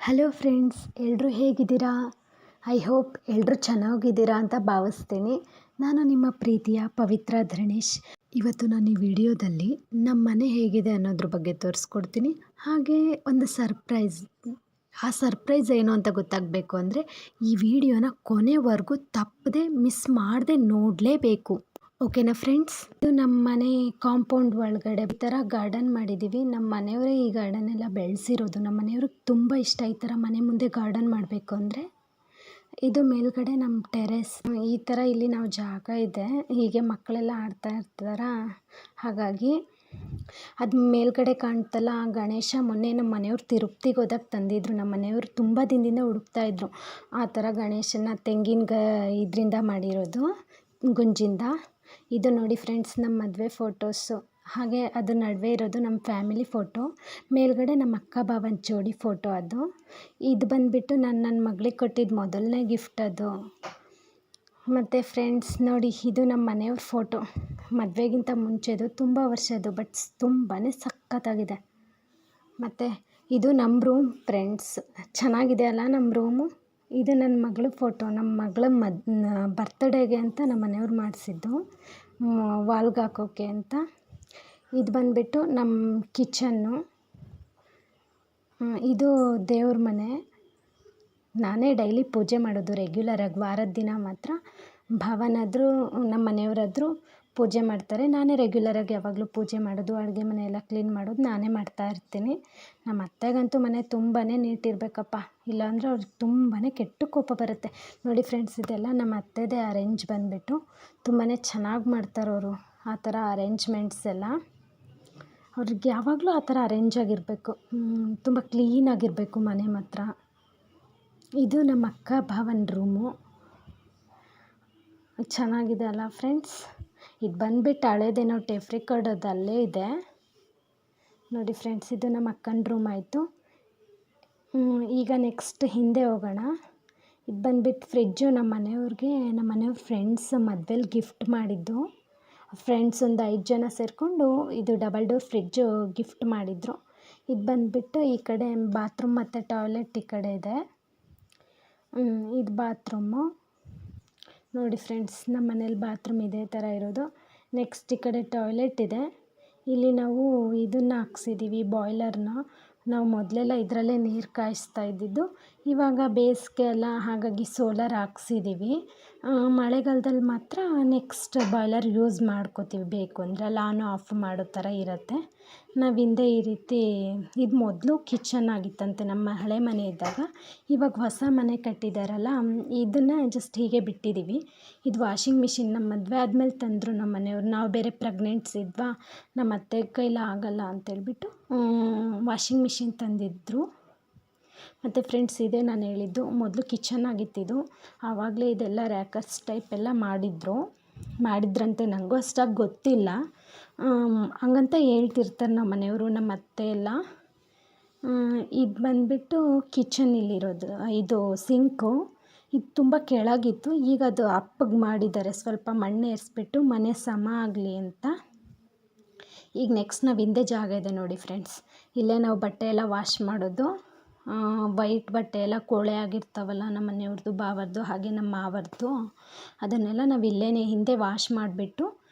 Hello friends, ಎಲ್ಲರೂ ಹೇಗಿದ್ದೀರಾ? I hope ಎಲ್ಲರೂ ಚೆನ್ನಾಗಿದ್ದೀರಾ ಅಂತ ಭಾವಿಸ್ತೀನಿ. ನಾನು ನಿಮ್ಮ ಪ್ರೀತಿಯ ಪವಿತ್ರ ಧರಣೇಶ್. ಇವತ್ತು ನಾನು ಈ ವಿಡಿಯೋದಲ್ಲಿ ನಮ್ಮ ಮನೆ ಹೇಗಿದೆ ಅನ್ನೋದ್ರ ಬಗ್ಗೆ ತೋರಿಸ್ಕೊಡ್ತೀನಿ. ಹಾಗೆ ಒಂದು ಸರ್ಪ್ರೈಸ್. ಆ ಸರ್ಪ್ರೈಸ್ ಏನು ಅಂತ ಗೊತ್ತಾಗಬೇಕು ಅಂದರೆ ಈ ವಿಡಿಯೋನ ಕೊನೆವರೆಗೂ ತಪ್ಪದೆ ಮಿಸ್ ಮಾಡದೆ ನೋಡಲೇಬೇಕು. ಓಕೆನಾ ಫ್ರೆಂಡ್ಸ್? ಇದು ನಮ್ಮ ಮನೆ ಕಾಂಪೌಂಡ್ ಒಳಗಡೆ ಈ ಥರ ಗಾರ್ಡನ್ ಮಾಡಿದ್ದೀವಿ. ನಮ್ಮ ಮನೆಯವರೇ ಈ ಗಾರ್ಡನ್ ಎಲ್ಲ ಬೆಳೆಸಿರೋದು. ನಮ್ಮ ಮನೆಯವ್ರಿಗೆ ತುಂಬ ಇಷ್ಟ ಈ ಥರ ಮನೆ ಮುಂದೆ ಗಾರ್ಡನ್ ಮಾಡಬೇಕು ಅಂದರೆ. ಇದು ಮೇಲ್ಗಡೆ ನಮ್ಮ ಟೆರೆಸ್. ಈ ಥರ ಇಲ್ಲಿ ನಾವು ಜಾಗ ಇದೆ, ಹೀಗೆ ಮಕ್ಕಳೆಲ್ಲ ಆಡ್ತಾ ಇರ್ತಾರ. ಹಾಗಾಗಿ ಅದು ಮೇಲ್ಗಡೆ ಕಾಣ್ತಲ್ಲ, ಆ ಗಣೇಶ ಮೊನ್ನೆ ನಮ್ಮ ಮನೆಯವ್ರು ತಿರುಪ್ತಿಗೆ ಹೋದಾಗ ತಂದಿದ್ರು. ನಮ್ಮ ಮನೆಯವರು ತುಂಬ ದಿನದಿಂದ ಹುಡುಕ್ತಾಯಿದ್ರು ಆ ಥರ ಗಣೇಶನ. ಇದರಿಂದ ಮಾಡಿರೋದು, ಗುಂಜಿಂದ. ಇದು ನೋಡಿ ಫ್ರೆಂಡ್ಸ್, ನಮ್ಮ ಮದುವೆ ಫೋಟೋಸು. ಹಾಗೆ ಅದು ನಡುವೆ ಇರೋದು ನಮ್ಮ ಫ್ಯಾಮಿಲಿ ಫೋಟೋ. ಮೇಲ್ಗಡೆ ನಮ್ಮ ಅಕ್ಕ ಭಾವನ ಜೋಡಿ ಫೋಟೋ. ಇದು ಬಂದುಬಿಟ್ಟು ನಾನು ನನ್ನ ಮಗಳಿಗೆ ಕೊಟ್ಟಿದ್ದು ಮೊದಲನೇ ಗಿಫ್ಟ್ ಅದು. ಮತ್ತು ಫ್ರೆಂಡ್ಸ್ ನೋಡಿ, ಇದು ನಮ್ಮ ಮನೆಯವ್ರ ಫೋಟೋ. ಮದುವೆಗಿಂತ ಮುಂಚೆದು, ತುಂಬ ವರ್ಷದ್ದು, ಬಟ್ ತುಂಬಾ ಸಖತ್ತಾಗಿದೆ. ಮತ್ತು ಇದು ನಮ್ಮ ರೂಮ್ ಫ್ರೆಂಡ್ಸ್. ಚೆನ್ನಾಗಿದೆ ಅಲ್ಲ ನಮ್ಮ ರೂಮು? ಇದು ನನ್ನ ಮಗಳ ಫೋಟೋ. ನಮ್ಮ ಮಗಳ ಬರ್ತ್ಡೇಗೆ ಅಂತ ನಮ್ಮ ಮನೆಯವ್ರು ಮಾಡಿಸಿದ್ದು, ವಾಲ್ಗೆ ಹಾಕೋಕ್ಕೆ ಅಂತ. ಇದು ಬಂದುಬಿಟ್ಟು ನಮ್ಮ ಕಿಚನ್ನು. ಇದು ದೇವ್ರ ಮನೆ. ನಾನೇ ಡೈಲಿ ಪೂಜೆ ಮಾಡೋದು ರೆಗ್ಯುಲರಾಗಿ. ವಾರದ ದಿನ ಮಾತ್ರ ಭಾವನಾದರೂ ನಮ್ಮ ಮನೆಯವರಾದರೂ ಪೂಜೆ ಮಾಡ್ತಾರೆ. ನಾನೇ ರೆಗ್ಯುಲರಾಗಿ ಯಾವಾಗಲೂ ಪೂಜೆ ಮಾಡೋದು, ಅಡುಗೆ ಮನೆ ಎಲ್ಲ ಕ್ಲೀನ್ ಮಾಡೋದು ನಾನೇ ಮಾಡ್ತಾ ಇರ್ತೀನಿ. ನಮ್ಮ ಅತ್ತೆಗಂತೂ ಮನೆ ತುಂಬಾ ನೀಟಿರಬೇಕಪ್ಪ, ಇಲ್ಲಾಂದರೆ ಅವ್ರಿಗೆ ತುಂಬಾ ಕೆಟ್ಟ ಕೋಪ ಬರುತ್ತೆ. ನೋಡಿ ಫ್ರೆಂಡ್ಸ್, ಇದೆಲ್ಲ ನಮ್ಮ ಅತ್ತೆದೇ ಅರೇಂಜ್ ಬಂದುಬಿಟ್ಟು. ತುಂಬಾ ಚೆನ್ನಾಗಿ ಮಾಡ್ತಾರವರು ಆ ಥರ ಅರೇಂಜ್ಮೆಂಟ್ಸ್ ಎಲ್ಲ. ಅವ್ರಿಗೆ ಯಾವಾಗಲೂ ಆ ಥರ ಅರೇಂಜ್ ಆಗಿರಬೇಕು, ತುಂಬ ಕ್ಲೀನಾಗಿರಬೇಕು ಮನೆ ಮಾತ್ರ. ಇದು ನಮ್ಮ ಅಕ್ಕ ಭಾವನ ರೂಮು. ಚೆನ್ನಾಗಿದೆ ಅಲ್ಲ ಫ್ರೆಂಡ್ಸ್? ಇದು ಬಂದುಬಿಟ್ಟು ಹಳೇದೇನೋ ಟೇಪ್ ರೆಕಾರ್ಡ್ ಅದು ಅಲ್ಲೇ ಇದೆ ನೋಡಿ ಫ್ರೆಂಡ್ಸ್. ಇದು ನಮ್ಮ ಅಕ್ಕನ ರೂಮ್ ಆಯಿತು. ಈಗ ನೆಕ್ಸ್ಟ್ ಹಿಂದೆ ಹೋಗೋಣ. ಇದು ಬಂದುಬಿಟ್ಟು ಫ್ರಿಜ್ಜು. ನಮ್ಮ ಮನೆಯವ್ರ ಫ್ರೆಂಡ್ಸ್ ಮದುವೆಲಿ ಗಿಫ್ಟ್ ಮಾಡಿದ್ದು. ಫ್ರೆಂಡ್ಸ್ ಒಂದು 5 ಜನ ಸೇರಿಕೊಂಡು ಇದು ಡಬಲ್ ಡೋರ್ ಫ್ರಿಜ್ಜು ಗಿಫ್ಟ್ ಮಾಡಿದರು. ಇದು ಬಂದುಬಿಟ್ಟು ಈ ಕಡೆ ಬಾತ್ರೂಮ್ ಮತ್ತು ಟಾಯ್ಲೆಟ್ ಈ ಕಡೆ ಇದೆ. ಇದು ಬಾತ್ರೂಮು ನೋಡಿ ಫ್ರೆಂಡ್ಸ್. ನಮ್ಮ ಮನೇಲಿ ಬಾತ್ರೂಮ್ ಇದೇ ಥರ ಇರೋದು. ನೆಕ್ಸ್ಟ್ ಈ ಕಡೆ ಟಾಯ್ಲೆಟ್ ಇದೆ. ಇಲ್ಲಿ ನಾವು ಇದನ್ನು ಹಾಕ್ಸಿದ್ದೀವಿ, ಬಾಯ್ಲರ್ನ. ನಾವು ಮೊದಲೆಲ್ಲ ಇದರಲ್ಲೇ ನೀರು ಕಾಯಿಸ್ತಾ ಇದ್ದಿದ್ದು. ಇವಾಗ ಬೇಸಿಗೆ ಅಲ್ಲ, ಹಾಗಾಗಿ ಸೋಲಾರ್ ಹಾಕ್ಸಿದ್ದೀವಿ. ಮಳೆಗಾಲದಲ್ಲಿ ಮಾತ್ರ ನೆಕ್ಸ್ಟ್ ಬಾಯ್ಲರ್ ಯೂಸ್ ಮಾಡ್ಕೋತೀವಿ, ಬೇಕು ಅಂದರೆ. ಅಲ್ಲಿ ಆನ್ ಆಫ್ ಮಾಡೋ ಥರ ಇರುತ್ತೆ. ನಾವು ಹಿಂದೆ ಈ ರೀತಿ, ಇದು ಮೊದಲು ಕಿಚನ್ ಆಗಿತ್ತಂತೆ ನಮ್ಮ ಹಳೆ ಮನೆ ಇದ್ದಾಗ. ಇವಾಗ ಹೊಸ ಮನೆ ಕಟ್ಟಿದ್ದಾರಲ್ಲ, ಇದನ್ನು ಜಸ್ಟ್ ಹೀಗೆ ಬಿಟ್ಟಿದ್ದೀವಿ. ಇದು ವಾಷಿಂಗ್ ಮಿಷಿನ್ ನಮ್ಮ ಮದುವೆ ಆದಮೇಲೆ ತಂದರು ನಮ್ಮ ಮನೆಯವ್ರು. ನಾವು ಬೇರೆ ಪ್ರೆಗ್ನೆಂಟ್ಸ್ ಇದ್ವಾ, ನಮ್ಮ ಅತ್ತೆ ಕೈಲಿ ಆಗಲ್ಲ ಅಂತೇಳ್ಬಿಟ್ಟು ವಾಷಿಂಗ್ ಮಿಷಿನ್ ತಂದಿದ್ದರು. ಮತ್ತು ಫ್ರೆಂಡ್ಸ್, ಇದೇ ನಾನು ಹೇಳಿದ್ದು, ಮೊದಲು ಕಿಚನ್ ಆಗಿತ್ತಿದು. ಆವಾಗಲೇ ಇದೆಲ್ಲ ರ್ಯಾಕರ್ಸ್ ಟೈಪ್ ಎಲ್ಲ ಮಾಡಿದ್ರಂತೆ. ನನಗೂ ಅಷ್ಟಾಗಿ ಗೊತ್ತಿಲ್ಲ, ಹಂಗಂತ ಹೇಳ್ತಿರ್ತಾರೆ ನಮ್ಮ ಮನೆಯವರು, ನಮ್ಮ ಅತ್ತೆ ಎಲ್ಲ. ಇದು ಬಂದುಬಿಟ್ಟು ಕಿಚನ್ ಇಲ್ಲಿರೋದು. ಇದು ಸಿಂಕು. ಇದು ತುಂಬ ಕೆಳಗಿತ್ತು, ಈಗ ಅದು ಅಪ್ಪಗೆ ಮಾಡಿದ್ದಾರೆ. ಸ್ವಲ್ಪ ಮಣ್ಣು ಏರಿಸ್ಬಿಟ್ಟು ಮನೆ ಸಮ ಆಗಲಿ ಅಂತ. ಈಗ ನೆಕ್ಸ್ಟ್ ನಾವು ಹಿಂದೆ ಜಾಗ ಇದೆ ನೋಡಿ ಫ್ರೆಂಡ್ಸ್. ಇಲ್ಲೇ ನಾವು ಬಟ್ಟೆ ಎಲ್ಲ ವಾಶ್ ಮಾಡೋದು. ವೈಟ್ ಬಟ್ಟೆ ಎಲ್ಲ ಕೊಳೆ ಆಗಿರ್ತಾವಲ್ಲ, ನಮ್ಮ ಮನೆಯವ್ರದ್ದು, ಬಾವರ್ದು, ಹಾಗೆ ನಮ್ಮ ಮಾವರ್ದು. ಅದನ್ನೆಲ್ಲ ನಾವು ಇಲ್ಲೇ ಹಿಂದೆ ವಾಶ್ ಮಾಡಿಬಿಟ್ಟು,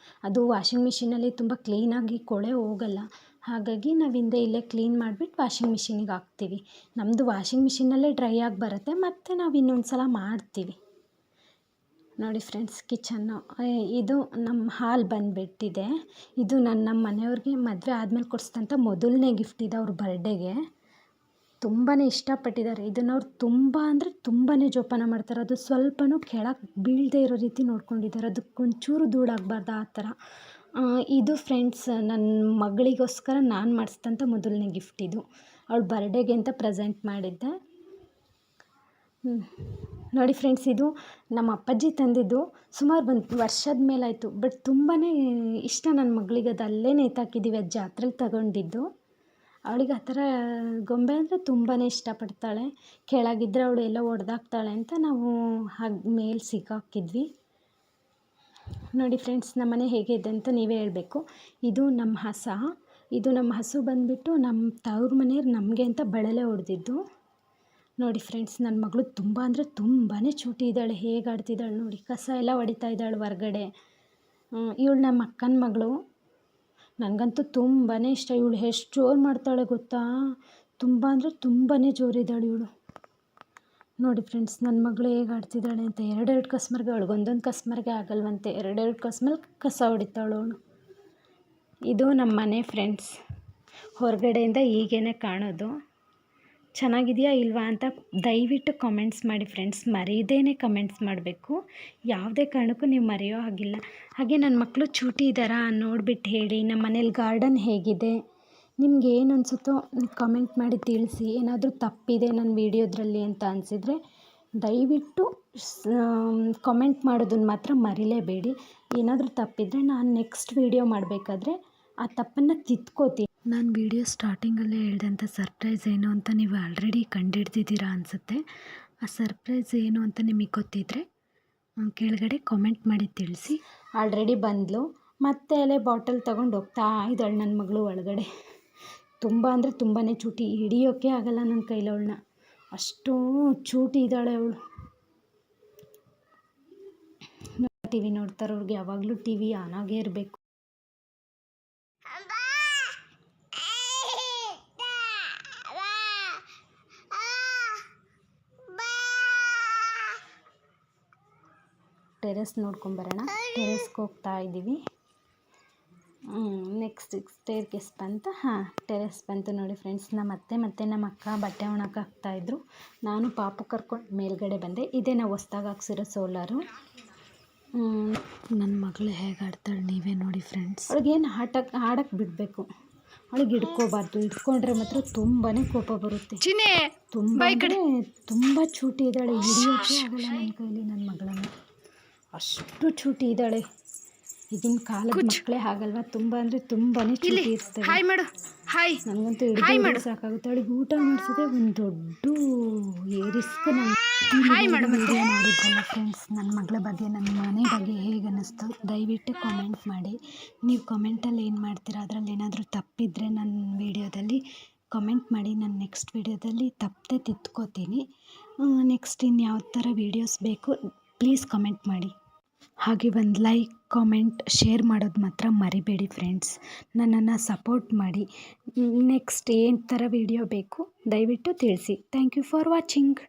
ಅದು ವಾಷಿಂಗ್ ಮಿಷಿನಲ್ಲಿ ತುಂಬ ಕ್ಲೀನಾಗಿ ಕೊಳೆ ಹೋಗಲ್ಲ. ಹಾಗಾಗಿ ನಾವು ಹಿಂದೆ ಇಲ್ಲೇ ಕ್ಲೀನ್ ಮಾಡಿಬಿಟ್ಟು ವಾಷಿಂಗ್ ಮಿಷಿನಿಗೆ ಹಾಕ್ತೀವಿ. ನಮ್ಮದು ವಾಷಿಂಗ್ ಮಿಷಿನಲ್ಲೇ ಡ್ರೈ ಆಗಿ ಬರುತ್ತೆ, ಮತ್ತು ನಾವು ಇನ್ನೊಂದು ಸಲ ಮಾಡ್ತೀವಿ. ನೋಡಿ ಫ್ರೆಂಡ್ಸ್, ಕಿಚನ್ನು. ಇದು ನಮ್ಮ ಹಾಲ್ ಬಂದುಬಿಟ್ಟಿದೆ. ಇದು ನಮ್ಮ ಮನೆಯವ್ರಿಗೆ ಮದುವೆ ಆದಮೇಲೆ ಕೊಡಿಸಿದಂಥ ಮೊದಲನೇ ಗಿಫ್ಟ್ ಇದೆ, ಅವ್ರ ಬರ್ಡೇಗೆ. ತುಂಬಾ ಇಷ್ಟಪಟ್ಟಿದ್ದಾರೆ ಇದನ್ನು. ಅವ್ರು ತುಂಬ ಅಂದರೆ ತುಂಬಾ ಜೋಪಾನ ಮಾಡ್ತಾರೆ. ಅದು ಸ್ವಲ್ಪನೂ ಕೆಳಗೆ ಬೀಳದೇ ಇರೋ ರೀತಿ ನೋಡ್ಕೊಂಡಿದ್ದಾರೆ. ಅದಕ್ಕೊಂಚೂರು ಧೂಳಾಗಬಾರ್ದು ಆ ಥರ. ಇದು ಫ್ರೆಂಡ್ಸ್, ನನ್ನ ಮಗಳಿಗೋಸ್ಕರ ನಾನು ಮಾಡಿಸಿದಂಥ ಮೊದಲನೇ ಗಿಫ್ಟ್ ಇದು. ಅವಳ ಬರ್ಡೇಗೆ ಅಂತ ಪ್ರೆಸೆಂಟ್ ಮಾಡಿದ್ದೆ. ನೋಡಿ ಫ್ರೆಂಡ್ಸ್, ಇದು ನಮ್ಮ ಅಪ್ಪಾಜಿ ತಂದಿದ್ದು. ಸುಮಾರು ಒಂದು ವರ್ಷದ ಮೇಲಾಯಿತು, ಬಟ್ ತುಂಬಾ ಇಷ್ಟ ನನ್ನ ಮಗಳಿಗೆ. ಅದು ಅಲ್ಲೇ ನೇತಾಕಿದ್ದೀವಿ, ಅದು ಜಾತ್ರೆಲಿ ತಗೊಂಡಿದ್ದು. ಅವಳಿಗೆ ಆ ಥರ ಗೊಂಬೆ ಅಂದರೆ ತುಂಬಾ ಇಷ್ಟಪಡ್ತಾಳೆ. ಕೆಳಗಿದ್ದರೆ ಅವಳು ಎಲ್ಲ ಒಡೆದಾಕ್ತಾಳೆ ಅಂತ ನಾವು ಹಾಗೆ ಮೇಲೆ ಸಿಕ್ಕಾಕಿದ್ವಿ. ನೋಡಿ ಫ್ರೆಂಡ್ಸ್, ನಮ್ಮ ಮನೆ ಹೇಗಿದೆ ಅಂತ ನೀವೇ ಹೇಳಬೇಕು. ಇದು ನಮ್ಮ ಹಸು ಬಂದುಬಿಟ್ಟು ನಮ್ಮ ತವ್ರ ಮನೆಯವ್ರು ನಮಗೆ ಅಂತ ಬಳಲೆ ಹೊಡೆದಿದ್ದು. ನೋಡಿ ಫ್ರೆಂಡ್ಸ್, ನನ್ನ ಮಗಳು ತುಂಬ ಅಂದರೆ ತುಂಬಾ ಚೂಟಿ ಇದ್ದಾಳೆ. ಹೇಗೆ ಆಡ್ತಿದ್ದಾಳೆ ನೋಡಿ, ಕಸ ಎಲ್ಲ ಹೊಡಿತಾ ಇದ್ದಾಳೆ ಹೊರ್ಗಡೆ. ಇವಳು ನಮ್ಮ ಅಕ್ಕನ ಮಗಳು. ನನಗಂತೂ ತುಂಬಾ ಇಷ್ಟ. ಇವಳು ಎಷ್ಟು ಜೋರು ಮಾಡ್ತಾಳೆ ಗೊತ್ತಾ, ತುಂಬ ಅಂದರೆ ತುಂಬಾ ಜೋರಿದ್ದಾಳೆ ಇವಳು. ನೋಡಿ ಫ್ರೆಂಡ್ಸ್, ನನ್ನ ಮಗಳು ಹೇಗೆ ಆಡ್ತಿದ್ದಾಳೆ ಅಂತ. ಎರಡೆರಡು ಕಸ್ಮರ್ಗೆ, ಅವಳಿಗೊಂದೊಂದು ಕಸ್ಮರ್ಗೆ ಆಗಲ್ವಂತೆ, ಎರಡೆರಡು ಕಸ್ಮಲ್ಲಿ ಕಸ ಹೊಡಿತಾಳು ಅವಳು. ಇದು ನಮ್ಮ ಮನೆ ಫ್ರೆಂಡ್ಸ್. ಹೊರಗಡೆಯಿಂದ ಹೀಗೇ ಕಾಣೋದು. ಚೆನ್ನಾಗಿದೆಯಾ ಇಲ್ವಾ ಅಂತ ದಯವಿಟ್ಟು ಕಮೆಂಟ್ಸ್ ಮಾಡಿ ಫ್ರೆಂಡ್ಸ್. ಮರೀದೇನೆ ಕಮೆಂಟ್ಸ್ ಮಾಡಬೇಕು, ಯಾವುದೇ ಕಾರಣಕ್ಕೂ ನೀವು ಮರೆಯೋ ಹಾಗಿಲ್ಲ. ಹಾಗೆ ನನ್ನ ಮಕ್ಕಳು ಚೂಟಿ ಇದ್ದಾರಾ ನೋಡಿಬಿಟ್ಟು ಹೇಳಿ. ನಮ್ಮ ಮನೇಲಿ ಗಾರ್ಡನ್ ಹೇಗಿದೆ, ನಿಮ್ಗೆ ಏನು ಅನಿಸುತ್ತೋ ಕಮೆಂಟ್ ಮಾಡಿ ತಿಳಿಸಿ. ಏನಾದರೂ ತಪ್ಪಿದೆ ನನ್ನ ವೀಡಿಯೋದ್ರಲ್ಲಿ ಅಂತ ಅನಿಸಿದರೆ ದಯವಿಟ್ಟು ಕಮೆಂಟ್ ಮಾಡೋದನ್ನು ಮಾತ್ರ ಮರಿಲೇಬೇಡಿ. ಏನಾದರೂ ತಪ್ಪಿದರೆ ನಾನು ನೆಕ್ಸ್ಟ್ ವೀಡಿಯೋ ಮಾಡಬೇಕಾದ್ರೆ ಆ ತಪ್ಪನ್ನು ತಿದ್ಕೋತೀನಿ. ನಾನು ವೀಡಿಯೋ ಸ್ಟಾರ್ಟಿಂಗಲ್ಲೇ ಹೇಳ್ದಂಥ ಸರ್ಪ್ರೈಸ್ ಏನು ಅಂತ ನೀವು ಆಲ್ರೆಡಿ ಕಂಡುಹಿಡ್ದಿದ್ದೀರಾ ಅನಿಸುತ್ತೆ. ಆ ಸರ್ಪ್ರೈಸ್ ಏನು ಅಂತ ನಿಮಗೆ ಗೊತ್ತಿದ್ದರೆ ಕೆಳಗಡೆ ಕಾಮೆಂಟ್ ಮಾಡಿ ತಿಳಿಸಿ. ಆಲ್ರೆಡಿ ಬಂದಳು, ಮತ್ತೆ ಅಲ್ಲೇ ಬಾಟಲ್ ತೊಗೊಂಡು ಹೋಗ್ತಾ ಇದ್ದಾಳೆ ನನ್ನ ಮಗಳು ಒಳಗಡೆ. ತುಂಬ ಅಂದರೆ ತುಂಬಾ ಚೂಟಿ, ಹಿಡಿಯೋಕ್ಕೆ ಆಗಲ್ಲ ನನ್ನ ಕೈಲಿ ಅವಳನ್ನ, ಅಷ್ಟು ಚೂಟಿ ಇದ್ದಾಳೆ ಅವಳು. ಟಿ ವಿ ನೋಡ್ತಾರವ್ರಿಗೆ ಯಾವಾಗಲೂ ಟಿ ವಿ ಆನಾಗೇ ಇರಬೇಕು. ಟೆರೆಸ್ ನೋಡ್ಕೊಂಬರೋಣ. ಟೆರೆಸ್ಗೆ ಹೋಗ್ತಾ ಇದ್ದೀವಿ. ನೆಕ್ಸ್ಟ್ ಸ್ಟೇರ್ ಕೇಸ್ ಬಂತು. ಟೆರೆಸ್ ಬಂತು ನೋಡಿ ಫ್ರೆಂಡ್ಸ್. ನಮ್ಮ ಅತ್ತೆ ಮತ್ತು ನಮ್ಮ ಅಕ್ಕ ಬಟ್ಟೆ ಒಣಕ್ಕೆ ಹಾಕ್ತಾಯಿದ್ರು. ನಾನು ಪಾಪು ಕರ್ಕೊಂಡು ಮೇಲ್ಗಡೆ ಬಂದೆ. ಇದೇ ನಾವು ಹೊಸ್ದಾಗಿ ಹಾಕ್ಸಿರೋ ಸೋಲಾರು. ನನ್ನ ಮಗಳು ಹೇಗೆ ಆಡ್ತಾಳೆ ನೀವೇ ನೋಡಿ ಫ್ರೆಂಡ್ಸ್. ಅವಳಿಗೇನು ಆಡಕ್ಕೆ ಬಿಡಬೇಕು, ಅವಳಿಗೆ ಹಿಡ್ಕೋಬಾರ್ದು. ಹಿಡ್ಕೊಂಡ್ರೆ ಮಾತ್ರ ತುಂಬಾ ಕೋಪ ಬರುತ್ತೆ. ತುಂಬ ಚೂಟಿ ಇದ್ದಾಳೆ, ಹಿಡಿಯೋಕ್ಕೆ ಆಗಲ್ಲ ನನ್ನ ಕೈಲಿ ನನ್ನ ಮಗಳನ್ನು. ಅಷ್ಟು ಚೂಟಿ ಇದ್ದಾಳೆ. ಈಗಿನ ಕಾಲದ ಮಕ್ಕಳೇ ಆಗಲ್ವಾ, ತುಂಬ ಅಂದರೆ ತುಂಬಾ ಚೂಟಿ ಇರ್ತವೆ. ನನಗಂತೂ ಹಿಡಿದು ಸಾಕಾಗುತ್ತೆ. ಅವಳಿಗೆ ಊಟ ಮಾಡಿಸೋದೇ ಒಂದು ದೊಡ್ಡ ರಿಸ್ಕ್. ನೋಡಿದ್ರಲ್ಲ ಫ್ರೆಂಡ್ಸ್, ನನ್ನ ಮಗಳ ಬಗ್ಗೆ, ನನ್ನ ಮನೆ ಬಗ್ಗೆ ಹೇಗೆ ಅನ್ನಿಸ್ತು ದಯವಿಟ್ಟು ಕಾಮೆಂಟ್ ಮಾಡಿ. ನೀವು ಕಾಮೆಂಟಲ್ಲಿ ಏನು ಮಾಡ್ತೀರಾ, ಅದರಲ್ಲಿ ಏನಾದರೂ ತಪ್ಪಿದರೆ ನನ್ನ ವೀಡಿಯೋದಲ್ಲಿ ಕಮೆಂಟ್ ಮಾಡಿ. ನಾನು ನೆಕ್ಸ್ಟ್ ವೀಡಿಯೋದಲ್ಲಿ ತಪ್ಪದೆ ತಿದ್ಕೋತೀನಿ. ನೆಕ್ಸ್ಟ್ ಇನ್ಯಾವ ಥರ ವೀಡಿಯೋಸ್ ಬೇಕು ಪ್ಲೀಸ್ ಕಮೆಂಟ್ ಮಾಡಿ. ಹಾಗೆ ಒಂದು ಲೈಕ್, ಕಾಮೆಂಟ್, ಶೇರ್ ಮಾಡೋದು ಮಾತ್ರ ಮರಿಬೇಡಿ ಫ್ರೆಂಡ್ಸ್. ನನ್ನನ್ನು ಸಪೋರ್ಟ್ ಮಾಡಿ. ನೆಕ್ಸ್ಟ್ ಏನು ಥರ ವೀಡಿಯೋ ಬೇಕು ದಯವಿಟ್ಟು ತಿಳಿಸಿ. Thank you for watching.